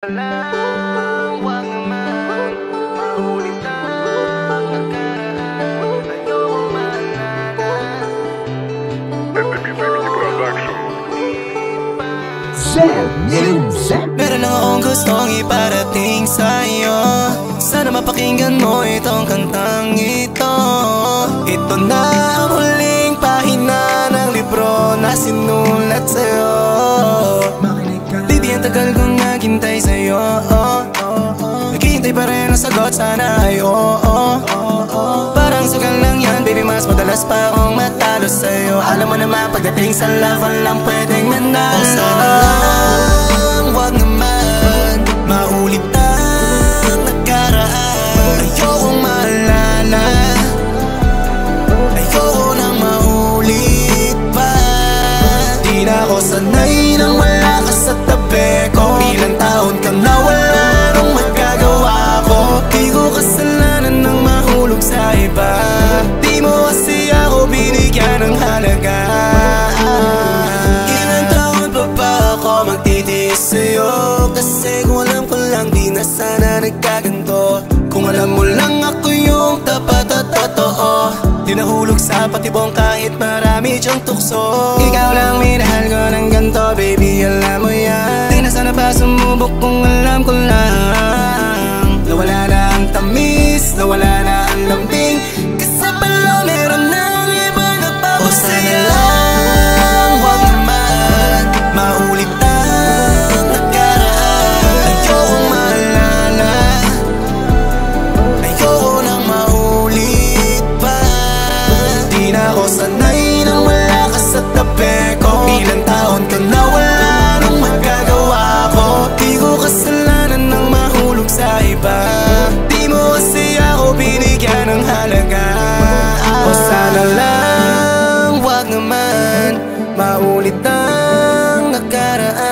Lang, wag naman maulit ang nakaraan. Ayokong maalala. Meron lang akong gustong iparating sa'yo. Sana mapakinggan mo itong kantang ito. Ito na ang huling pahina ng libro na sinulat sa'yo. Baby, ang tagal kong naghintay sa'yo. Naghihintay pa rin ang sagot, sana ay oo. Parang sugal lang yan, baby, mas madalas pa akong matalo sa'yo. Alam mo naman, pagdating sa love, walang pwedeng manalo. Sana lang, wag naman maulit ang nakaraan. Ayokong maalala, ayoko nang maulit pa. Di na ako sanay nang wala ka sa tabi ko. Ilang taon ka na wala nang magagawa ko. Di ko kasalanan nang mahulog sa iba. Di mo kasi ako binigyan ng halaga. Ilang taon pa ba ako magtitiis sa'yo? Kasi kung alam ko lang di na sana nagkaganto. Kung alam mo lang ako yung tapat at totoo. Di nahulog sa patibong kahit marami diyang tukso. Ikaw lang minahal ko ng ganto, baby, alam mo yan. Di na sana pa sumubok kung alam ko lang. Nawala na ang tamis, nawala na ang lambing. Kasi pala meron na ang iba nagpapasaya. O sana lang, wag naman maulit ang nakaraan. Ayokong maalala, ayoko nang maulit pa. Di na ako sanay nang wala ka sa tabi ko. Ilang taon ka na wala nang magagawa ko. Di ko kasalanan nang mahulog sa iba. Di mo kasi ako binigyan ng halaga. O sana lang, wag naman maulit ang nakaraan.